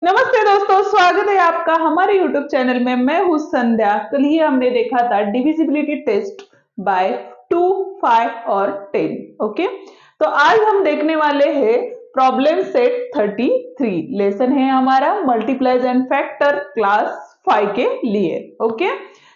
नमस्ते दोस्तों, स्वागत है आपका हमारे YouTube चैनल में। मैं हूँ संध्या। कल ही हमने देखा था डिविजिबिलिटी टेस्ट बाय 2, 5 और 10। ओके, तो आज हम देखने वाले हैं प्रॉब्लम सेट 33। लेसन है हमारा मल्टीप्लाइज एंड फैक्टर क्लास 5 के लिए। ओके,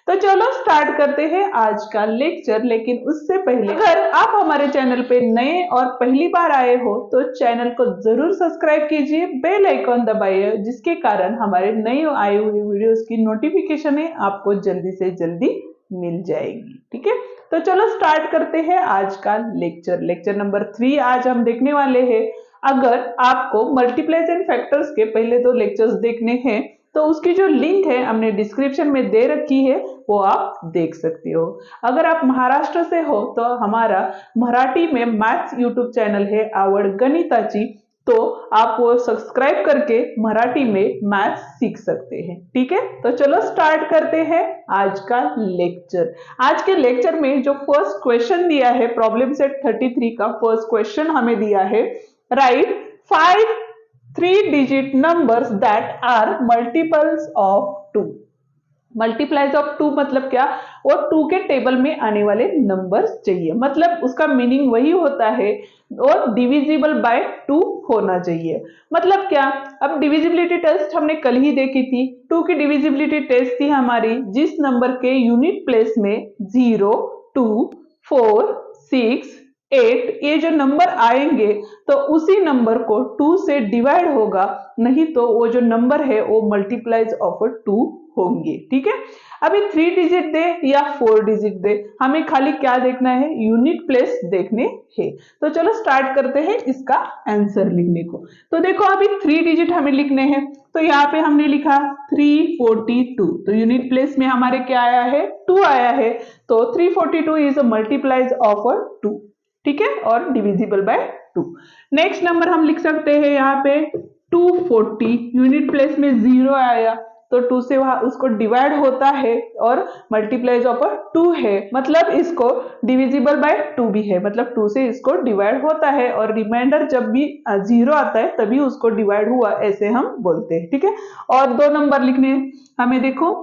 तो चलो स्टार्ट करते हैं आज का लेक्चर। लेकिन उससे पहले अगर आप हमारे चैनल पे नए और पहली बार आए हो तो चैनल को जरूर सब्सक्राइब कीजिए, बेल आइकॉन दबाइए, जिसके कारण हमारे नए आए हुए वीडियोस की नोटिफिकेशन है आपको जल्दी से जल्दी मिल जाएगी। ठीक है, तो चलो स्टार्ट करते हैं आज का लेक्चर। लेक्चर नंबर 3 आज हम देखने वाले हैं। अगर आपको मल्टीप्लाइज एंड फैक्टर्स के पहले 2 लेक्चर्स देखने हैं तो उसकी जो लिंक है हमने डिस्क्रिप्शन में दे रखी है, वो आप देख सकते हो। अगर आप महाराष्ट्र से हो तो हमारा मराठी में मैथ्स यूट्यूब चैनल है आवड गणिताची, तो आप वो सब्सक्राइब करके मराठी में मैथ्स सीख सकते हैं। ठीक है, तो चलो स्टार्ट करते हैं आज का लेक्चर। आज के लेक्चर में जो फर्स्ट क्वेश्चन दिया है प्रॉब्लम सेट 33 का फर्स्ट क्वेश्चन हमें दिया है, right 5 3-digit numbers that are multiples of 2। Multiplies of 2 मतलब क्या, वो 2 के टेबल में आने वाले नंबर्स चाहिए। मतलब उसका मीनिंग वही होता है और डिविजिबल बाय 2 होना चाहिए। मतलब क्या, अब डिविजिबिलिटी टेस्ट हमने कल ही देखी थी। 2 की डिविजिबिलिटी टेस्ट थी हमारी जिस नंबर के यूनिट प्लेस में 0, 2, 4, 6, 8 ये जो नंबर आएंगे तो उसी नंबर को 2 से डिवाइड होगा, नहीं तो वो जो नंबर है वो मल्टीप्लाइज ऑफ 2 होंगे। ठीक है, अभी 3 डिजिट दे या 4 डिजिट दे, हमें खाली क्या देखना है, यूनिट प्लेस देखने हैं। तो चलो स्टार्ट करते हैं इसका आंसर लिखने को। तो देखो अभी 3 डिजिट हमें लिखने हैं, तो यहाँ पे हमने लिखा 342। तो यूनिट प्लेस में हमारे क्या आया है, 2 आया है, तो 342 इज अ मल्टीप्लाइज ऑफ 2। ठीक है, और डिविजिबल बाय 2। नेक्स्ट नंबर हम लिख सकते हैं यहाँ पे 240, यूनिट प्लेस में 0 आया तो 2 से वहां उसको डिवाइड होता है और मल्टीप्लाइज ऑफ 2 है, मतलब इसको डिविजिबल बाय 2 भी है, मतलब 2 से इसको डिवाइड होता है और रिमाइंडर जब भी 0 आता है तभी उसको डिवाइड हुआ, ऐसे हम बोलते हैं। ठीक है, और 2 नंबर लिखने हमें, देखो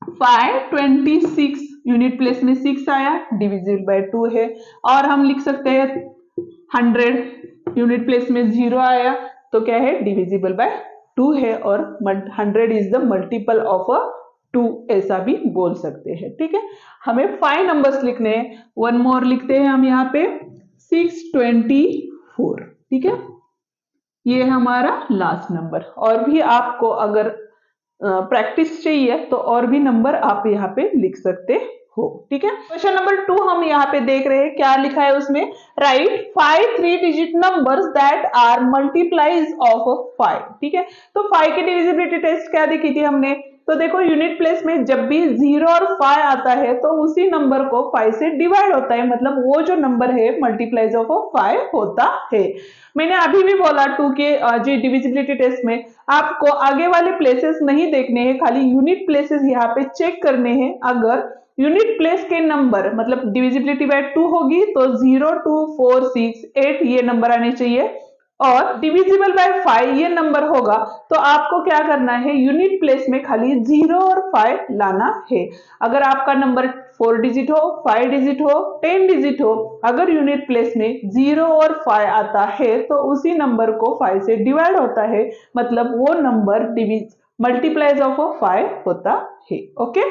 526, यूनिट प्लेस में 6 आया, डिविजिबल बाय 2 है। और हम लिख सकते हैं 100, यूनिट प्लेस में 0 आया तो क्या है, डिविजिबल बाय 2 है और 100 इज द मल्टीपल ऑफ 2, ऐसा भी बोल सकते हैं। ठीक है, हमें 5 नंबर्स लिखने हैं। वन मोर लिखते हैं हम यहाँ पे 624। ठीक है, ये हमारा लास्ट नंबर। और भी आपको अगर प्रैक्टिस चाहिए तो और भी नंबर आप यहाँ पे लिख सकते हो। ठीक है, क्वेश्चन नंबर 2 हम यहाँ पे देख रहे हैं, क्या लिखा है उसमें, right 5 3-digit numbers that are multiplies of 5। ठीक है, तो 5 की डिविजिबिलिटी टेस्ट क्या देखी थी हमने, तो देखो यूनिट प्लेस में जब भी 0 और 5 आता है तो उसी नंबर को 5 से डिवाइड होता है, मतलब वो जो नंबर है मल्टीप्लाइज ऑफ 5 होता है। मैंने अभी भी बोला 2 के जो डिविजिबिलिटी टेस्ट में आपको आगे वाले प्लेसेस नहीं देखने हैं, खाली यूनिट प्लेसेस यहाँ पे चेक करने हैं। अगर यूनिट प्लेस के नंबर मतलब डिविजिबिलिटी बाय 2 होगी तो 0, 2, 4, 6, 8 ये नंबर आने चाहिए, और डिविजिबल बाय 5 ये नंबर होगा तो आपको क्या करना है, यूनिट प्लेस में खाली 0 और 5 लाना है। अगर आपका नंबर 4 डिजिट हो, 5 डिजिट हो, 10 डिजिट हो, अगर यूनिट प्लेस में 0 और 5 आता है तो उसी नंबर को 5 से डिवाइड होता है, मतलब वो नंबर मल्टीप्लाइज ऑफ 5 होता है। ओके,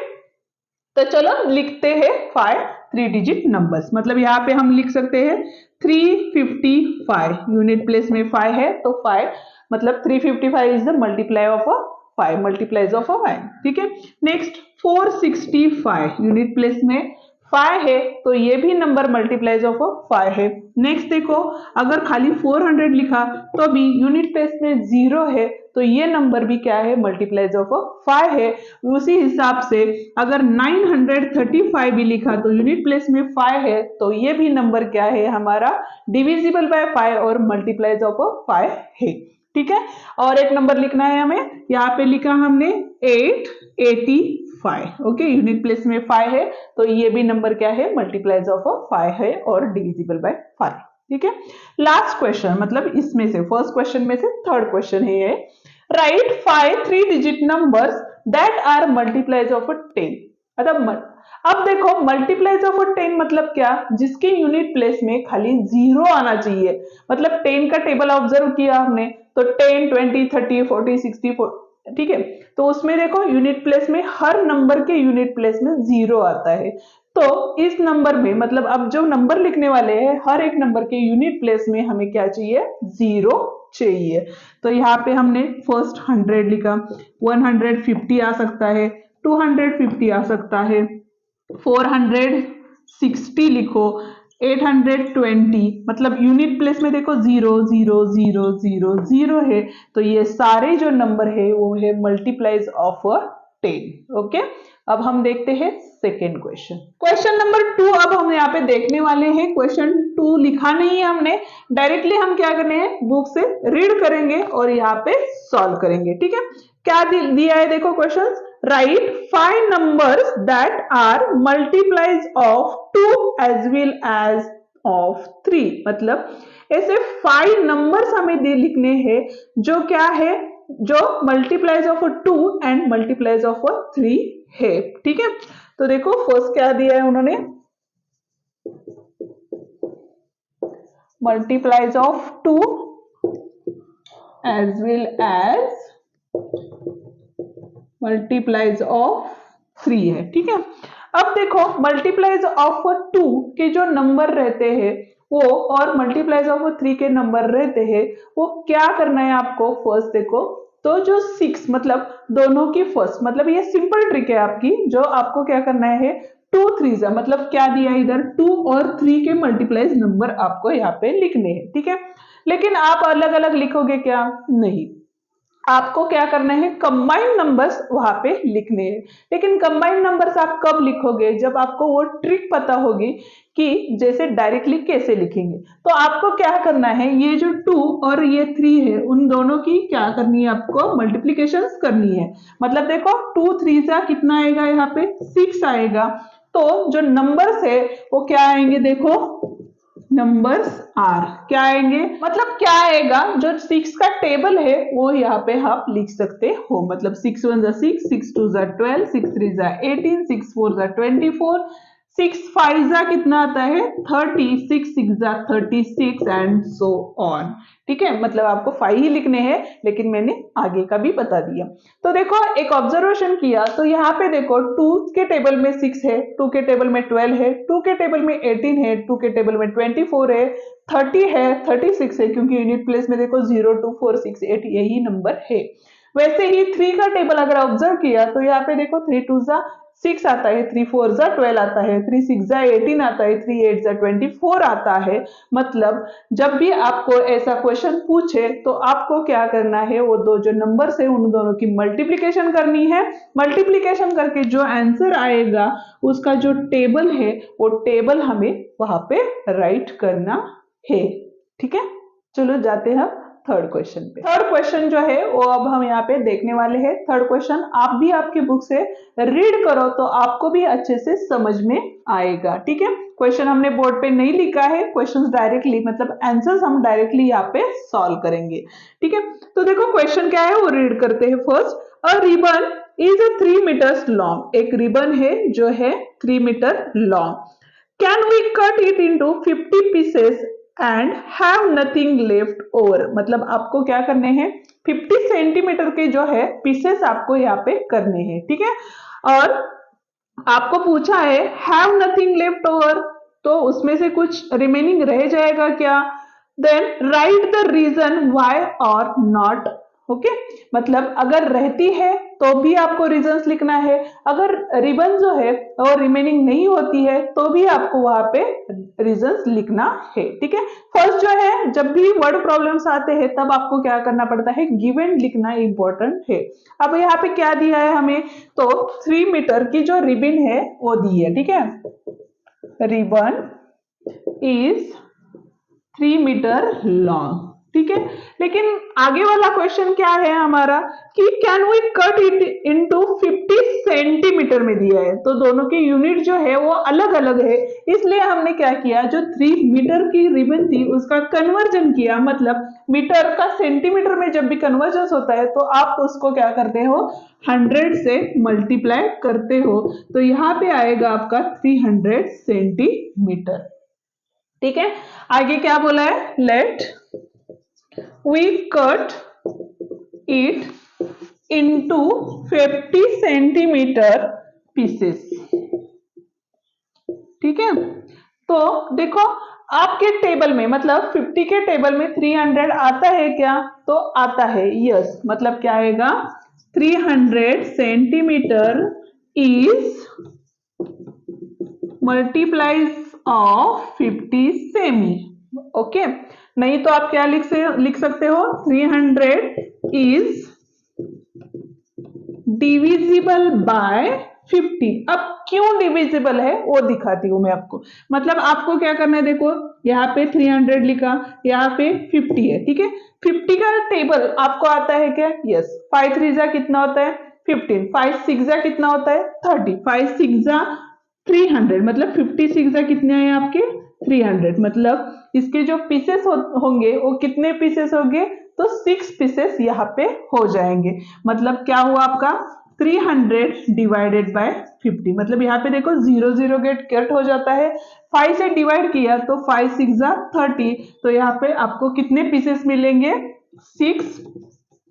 तो चलो लिखते हैं 5 3-digit नंबर्स। मतलब यहाँ पे हम लिख सकते हैं 355, यूनिट प्लेस में 5 है तो 5 मतलब 355 is the multiply of 5, multiplies of 5। ठीक है, नेक्स्ट 465, यूनिट प्लेस में 5 है तो ये भी नंबर मल्टीप्लाइज ऑफ 5 है। नेक्स्ट देखो, अगर खाली 400 लिखा तो भी यूनिट प्लेस में 0 है तो ये नंबर भी क्या है, मल्टीप्लाइज ऑफ 5 है। उसी हिसाब से अगर 935 भी लिखा तो यूनिट प्लेस में 5 है तो ये भी नंबर क्या है, हमारा डिविजिबल बाय 5 और मल्टीप्लाइज ऑफ 5 है। ठीक है, और एक नंबर लिखना है हमें, यहाँ पे लिखा हमने 885। ओके, यूनिट प्लेस में 5 है तो ये भी नंबर क्या है, मल्टीप्लाइज ऑफ 5 है और डिविजिबल बाय 5। ठीक है, लास्ट क्वेश्चन, मतलब इसमें से फर्स्ट क्वेश्चन में से थर्ड क्वेश्चन है ये, right 5 3-digit numbers that are multiplies of 10। अब देखो मल्टीप्लाइज ऑफ 10 मतलब क्या, जिसके यूनिट प्लेस में खाली जीरो आना चाहिए। मतलब 10 का टेबल ऑब्जर्व किया हमने तो 10 20 30 40 60 ठीक है, तो उसमें देखो यूनिट प्लेस में हर नंबर के यूनिट प्लेस में जीरो आता है। तो इस नंबर में मतलब अब जो नंबर लिखने वाले हैं हर एक नंबर के यूनिट प्लेस में हमें क्या चाहिए, जीरो चाहिए। तो यहाँ पे हमने फर्स्ट 100 लिखा, 150 आ सकता है, 250 आ सकता है, 460 लिखो, 820 मतलब यूनिट प्लेस में देखो 0 0 0 0 0 है। तो ये सारे जो नंबर है वो है मल्टीप्लाइज ऑफ 10। ओके, अब हम देखते हैं सेकेंड क्वेश्चन। क्वेश्चन नंबर 2 अब हम यहाँ पे देखने वाले हैं। क्वेश्चन 2 लिखा नहीं है हमने, डायरेक्टली हम क्या करने हैं, बुक से रीड करेंगे और यहाँ पे सॉल्व करेंगे। ठीक है, क्या दिया है देखो question, right 5 numbers that are multiplies of 2 as well as of 3। मतलब ऐसे 5 नंबर्स हमें लिखने हैं जो क्या है, जो multiplies of 2 and multiplies of 3 है। ठीक है, तो देखो फर्स्ट क्या दिया है उन्होंने, multiplies of 2 as well as multiplies of 3 है। ठीक है, अब देखो मल्टीप्लाइज ऑफ 2 के जो नंबर रहते हैं वो और मल्टीप्लाइज ऑफ 3 के नंबर रहते हैं वो क्या करना है आपको, फर्स्ट देखो तो जो 6 मतलब दोनों की फर्स्ट, मतलब ये सिंपल ट्रिक है आपकी, जो आपको क्या करना है 2 3 मतलब क्या दिया है इधर 2 और 3 के मल्टीप्लाइज नंबर आपको यहाँ पे लिखने हैं। ठीक है, लेकिन आप अलग अलग लिखोगे क्या, नहीं, आपको क्या करना है कंबाइंड नंबर्स वहां पे लिखने हैं। लेकिन कंबाइंड नंबर्स आप कब लिखोगे, जब आपको वो ट्रिक पता होगी कि जैसे डायरेक्टली कैसे लिखेंगे। तो आपको क्या करना है, ये जो 2 और ये 3 है उन दोनों की क्या करनी है, आपको मल्टीप्लीकेशन करनी है। मतलब देखो 2 3 से कितना आएगा, यहाँ पे 6 आएगा। तो जो नंबर्स है वो क्या आएंगे, देखो नंबर्स आर क्या आएंगे, मतलब क्या आएगा, जो 6 का टेबल है वो यहाँ पे आप लिख सकते हो। मतलब 6 1 जा 6, 6 2 जा 12, 6 3 जा 18, 6 4 जा 24, 6 5 जा कितना आता है 30, 6 6 जा 36 एंड सो ऑन। ठीक है, मतलब आपको 5 ही लिखने हैं, लेकिन मैंने आगे का भी बता दिया। तो देखो एक ऑब्जर्वेशन किया तो यहाँ पे देखो 2 के टेबल में 6 है, 2 के टेबल में 12 है, 2 के टेबल में 18 है, 2 के टेबल में 24 है, 30 है, 36 है, क्योंकि यूनिट प्लेस में देखो 0 2 4 6 8 यही नंबर है। वैसे ही 3 का टेबल अगर ऑब्जर्व किया तो यहाँ पे देखो 3 2 जा 6 आता है, 3 4 जा 12 आता है, 3 6 जा 18 आता है, 3 8 जा 24 आता है। मतलब जब भी आपको ऐसा क्वेश्चन पूछे तो आपको क्या करना है, वो दो जो नंबर्स है उन दोनों की मल्टीप्लीकेशन करनी है। मल्टीप्लीकेशन करके जो आंसर आएगा उसका जो टेबल है वो टेबल हमें वहां पे राइट करना है। ठीक है, चलो जाते हैं थर्ड क्वेश्चन पे। थर्ड क्वेश्चन जो है वो अब हम यहाँ पे देखने वाले हैं। थर्ड क्वेश्चन आप भी आपकी बुक से रीड करो तो आपको भी अच्छे से समझ में आएगा। ठीक है, क्वेश्चन हमने बोर्ड पे नहीं लिखा है, क्वेश्चन डायरेक्टली मतलब आंसर्स हम डायरेक्टली यहाँ पे सॉल्व करेंगे। ठीक है, तो देखो क्वेश्चन क्या है वो रीड करते हैं। First, a ribbon is 3 metres long, एक रिबन है जो है 3 metre long. Can we cut it into 50 pieces and have nothing left over. मतलब आपको क्या करने हैं 50 सेंटीमीटर के जो है पीसेस आपको यहाँ पे करने हैं। ठीक है, और आपको पूछा है हैव नथिंग लेफ्ट ओवर, तो उसमें से कुछ रिमेनिंग रह जाएगा क्या, then write the reason why or not. Okay, मतलब अगर रहती है तो भी आपको रीजंस लिखना है, अगर रिबन जो है और रिमेनिंग नहीं होती है तो भी आपको वहां पे रीजंस लिखना है। ठीक है, फर्स्ट जो है जब भी वर्ड प्रॉब्लम्स आते हैं तब आपको क्या करना पड़ता है, गिवन लिखना इंपॉर्टेंट है। अब यहाँ पे क्या दिया है हमें, तो 3 मीटर की जो रिबन है वो दी है। ठीक है, रिबन इज 3 मीटर लॉन्ग। ठीक है। लेकिन आगे वाला क्वेश्चन क्या है हमारा कि can we cut it into 50 centimetre में दिया है, तो दोनों के यूनिट जो है वो अलग अलग है, इसलिए हमने क्या किया, जो 3 मीटर की रिबन थी उसका कन्वर्जन किया, मतलब मीटर का सेंटीमीटर में जब भी कन्वर्जन होता है तो आप उसको क्या करते हो, 100 से मल्टीप्लाई करते हो, तो यहाँ पे आएगा आपका 300 सेंटीमीटर। ठीक है, आगे क्या बोला है, let we cut it into 50 centimetre pieces. ठीक है, तो देखो आपके टेबल में, मतलब 50 के टेबल में 300 आता है क्या, तो आता है, यस, मतलब क्या आएगा, 300 centimetre is multiplies of 50 semi. Okay, नहीं तो आप क्या लिख सकते हो, 300 इज डिविजिबल बाय 50। अब क्यों डिविजिबल है वो दिखाती हूं मैं आपको, मतलब आपको क्या करना है, देखो यहाँ पे 300 लिखा, यहाँ पे 50 है, ठीक है, 50 का टेबल आपको आता है क्या, यस, 5 3 जा कितना होता है 15, 5 6 जा कितना होता है 30, 5 6 जा 300, मतलब 56 जा कितने हैं आपके 300, मतलब इसके जो पीसेस होंगे वो कितने पीसेस होंगे, तो 6 पीसेस यहाँ पे हो जाएंगे, मतलब क्या हुआ आपका 300 डिवाइडेड बाय 50, मतलब यहाँ पे देखो 0 0 गेट कट हो जाता है, 5 से डिवाइड किया तो 5 6 जा 30, तो यहाँ पे आपको कितने पीसेस मिलेंगे, 6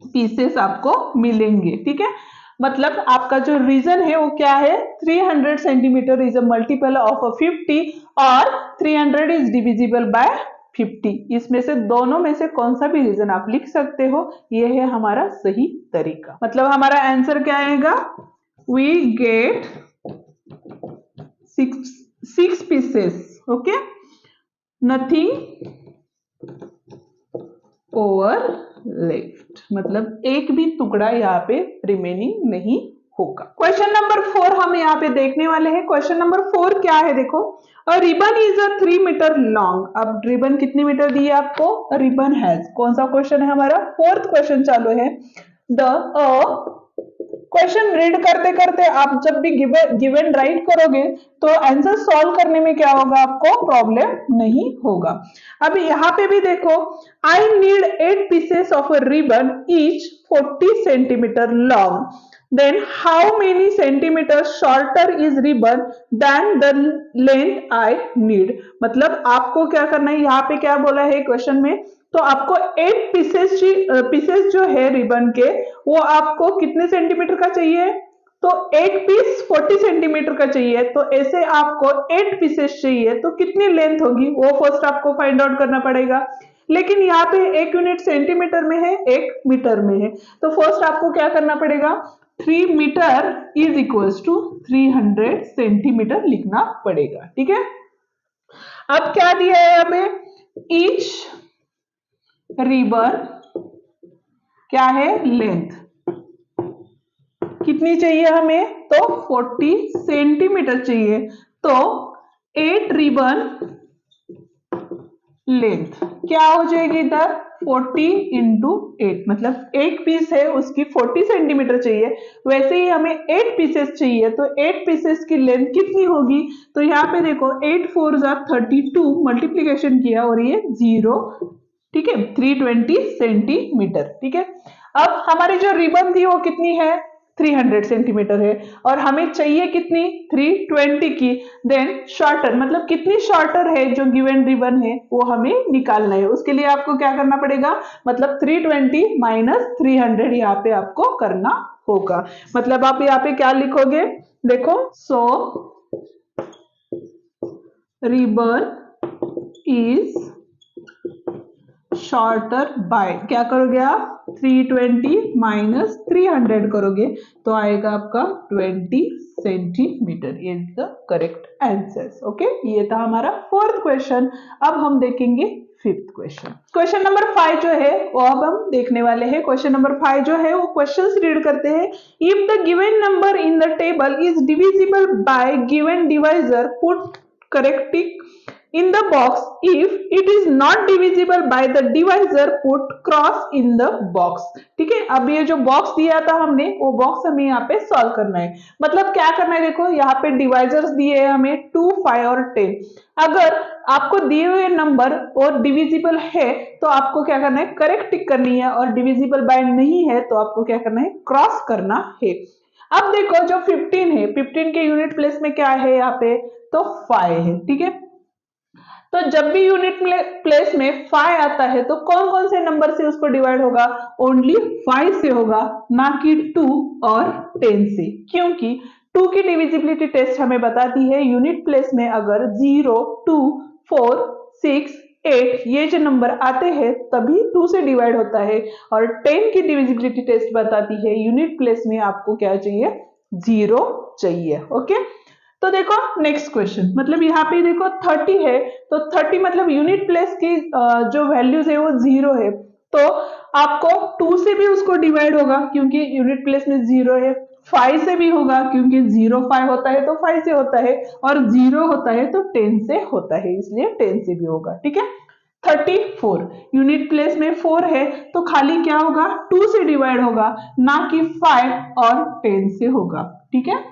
पीसेस आपको मिलेंगे। ठीक है, मतलब आपका जो रीजन है वो क्या है, 300 centimetre is a multiple of 50 और 300 इज डिविजिबल बाय 50, इसमें से दोनों में से कौन सा भी रीजन आप लिख सकते हो, ये है हमारा सही तरीका, मतलब हमारा आंसर क्या आएगा, we get 6 pieces, okay, nothing over left, मतलब एक भी टुकड़ा यहाँ पे रिमेनिंग नहीं होगा। क्वेश्चन नंबर 4 हम यहाँ पे देखने वाले हैं। क्वेश्चन नंबर 4 क्या है, देखो, a ribbon is a 3 metre long. अब रिबन कितनी मीटर दी है आपको, रिबन हैज, कौन सा क्वेश्चन है हमारा, 4th क्वेश्चन चालू है। द क्वेश्चन रीड करते करते आप जब भी गिवन राइट करोगे तो आंसर सॉल्व करने में क्या होगा, आपको प्रॉब्लम नहीं होगा। अब यहाँ पे भी देखो, I need 8 pieces of a ribbon each 40 centimetre long, then how many centimeters shorter is ribbon than the length I need। मतलब आपको क्या करना है, यहाँ पे क्या बोला है क्वेश्चन में, तो आपको 8 पीसेस जो है रिबन के वो आपको कितने सेंटीमीटर का चाहिए, तो 8 पीस 40 सेंटीमीटर का चाहिए, तो ऐसे आपको 8 पीसेस चाहिए, तो कितनी लेंथ होगी वो फर्स्ट आपको फाइंड आउट करना पड़ेगा। लेकिन यहाँ पे एक यूनिट सेंटीमीटर में है, एक मीटर में है, तो फर्स्ट आपको क्या करना पड़ेगा, 3 metre is equals to 300 centimetre लिखना पड़ेगा। ठीक है, अब क्या दिया है यहाँ पे, ईच रिबन क्या है, लेंथ कितनी चाहिए हमें, तो 40 सेंटीमीटर चाहिए, तो 8 रिबन लेंथ क्या हो जाएगी इधर, 40 इंटू 8, मतलब एक पीस है उसकी 40 सेंटीमीटर चाहिए, वैसे ही हमें 8 पीसेस चाहिए, तो 8 पीसेस की लेंथ कितनी होगी, तो यहाँ पे देखो 8 4 जा 32 मल्टीप्लीकेशन किया और ये 0, ठीक है, 320 सेंटीमीटर। ठीक है, अब हमारी जो रिबन थी वो कितनी है, 300 सेंटीमीटर है, और हमें चाहिए कितनी, 320 की, देन शॉर्टर, मतलब कितनी शॉर्टर है जो गिवन रिबन है वो हमें निकालना है, उसके लिए आपको क्या करना पड़ेगा, मतलब 320 माइनस 300 यहाँ पे आपको करना होगा, मतलब आप यहाँ पे क्या लिखोगे, देखो, सो रिबन इज शॉर्टर बाय, क्या करोगे आप, 320 माइनस 300 करोगे तो आएगा आपका 20 सेंटीमीटर, ये द करेक्ट आंसर। ओके, ये था हमारा 4th क्वेश्चन। अब हम देखेंगे 5th क्वेश्चन। क्वेश्चन नंबर 5 जो है वो अब हम देखने वाले हैं। क्वेश्चन नंबर 5 जो है वो क्वेश्चंस रीड करते हैं। If the given number in the table is divisible by given divisor, put correct tick, in the box if it is not divisible by the divisor put cross in the box। ठीक है, अब ये जो box दिया था हमने वो box हमें यहाँ पे सॉल्व करना है। मतलब क्या करना है, देखो यहाँ पे डिवाइजर्स दिए हैं हमें 2, 5 और 10। अगर आपको दिए हुए नंबर और डिविजिबल है तो आपको क्या करना है, करेक्ट टिक करनी है, और डिविजिबल बाय नहीं है तो आपको क्या करना है, क्रॉस करना है। अब देखो जो 15 है, 15 के यूनिट प्लेस में क्या है यहाँ पे, तो 5 है। ठीक है, तो जब भी यूनिट प्लेस में 5 आता है तो कौन कौन से नंबर से उसको डिवाइड होगा, ओनली 5 से होगा, ना कि 2 और 10 से। क्योंकि 2 की डिविजिबिलिटी टेस्ट हमें बताती है यूनिट प्लेस में अगर 0, 2, 4, 6, 8 ये जो नंबर आते हैं तभी 2 से डिवाइड होता है, और 10 की डिविजिबिलिटी टेस्ट बताती है यूनिट प्लेस में आपको क्या चाहिए, 0 चाहिए। ओके, तो देखो नेक्स्ट क्वेश्चन, मतलब यहाँ पे देखो 30 है, तो 30 मतलब यूनिट प्लेस की जो वैल्यूज है वो 0 है, तो आपको 2 से भी उसको डिवाइड होगा क्योंकि यूनिट प्लेस में 0 है, 5 से भी होगा क्योंकि 0 5 होता है तो 5 से होता है, और 0 होता है तो 10 से होता है, इसलिए 10 से भी होगा। ठीक है, 34 यूनिट प्लेस में 4 है तो खाली क्या होगा, 2 से डिवाइड होगा, ना कि 5 और 10 से होगा। ठीक है,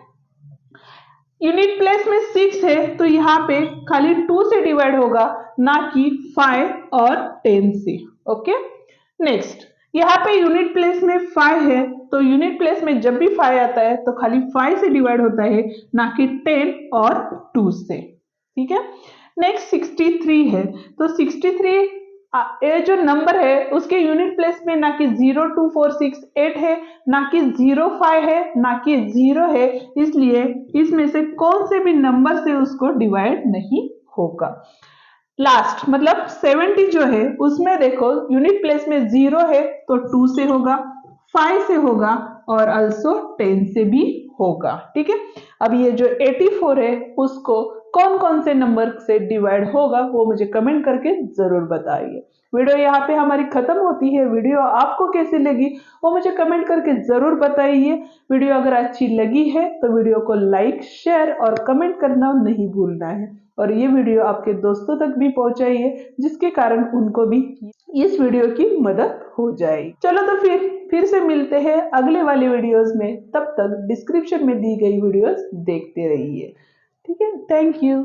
यूनिट प्लेस में 6 है तो यहाँ पे खाली 2 से डिवाइड होगा, ना कि 5 और 10 से। ओके, नेक्स्ट यहाँ पे यूनिट प्लेस में 5 है तो यूनिट प्लेस में जब भी 5 आता है तो खाली 5 से डिवाइड होता है, ना कि 10 और 2 से। ठीक है, नेक्स्ट 63 है, तो 63 ये जो नंबर है उसके यूनिट प्लेस में ना कि 0, 2, 4, 6, 8 है, ना कि 0, 5 है, ना कि 0 है, इसलिए इसमें से कौन से भी नंबर से उसको डिवाइड नहीं होगा। लास्ट मतलब 70 जो है उसमें देखो यूनिट प्लेस में 0 है तो 2 से होगा, 5 से होगा, और अल्सो 10 से भी होगा। ठीक है, अब ये जो 84 है उसको कौन कौन से नंबर से डिवाइड होगा वो मुझे कमेंट करके जरूर बताइए। वीडियो यहाँ पे हमारी खत्म होती है। वीडियो आपको कैसी लगी वो मुझे कमेंट करके जरूर बताइए। वीडियो अगर अच्छी लगी है तो वीडियो को लाइक, शेयर और कमेंट करना नहीं भूलना है, और ये वीडियो आपके दोस्तों तक भी पहुंचाइए जिसके कारण उनको भी इस वीडियो की मदद हो जाएगी। चलो तो फिर से मिलते हैं अगले वाले वीडियोस में, तब तक डिस्क्रिप्शन में दी गई वीडियोस देखते रहिए। ठीक है, थैंक यू।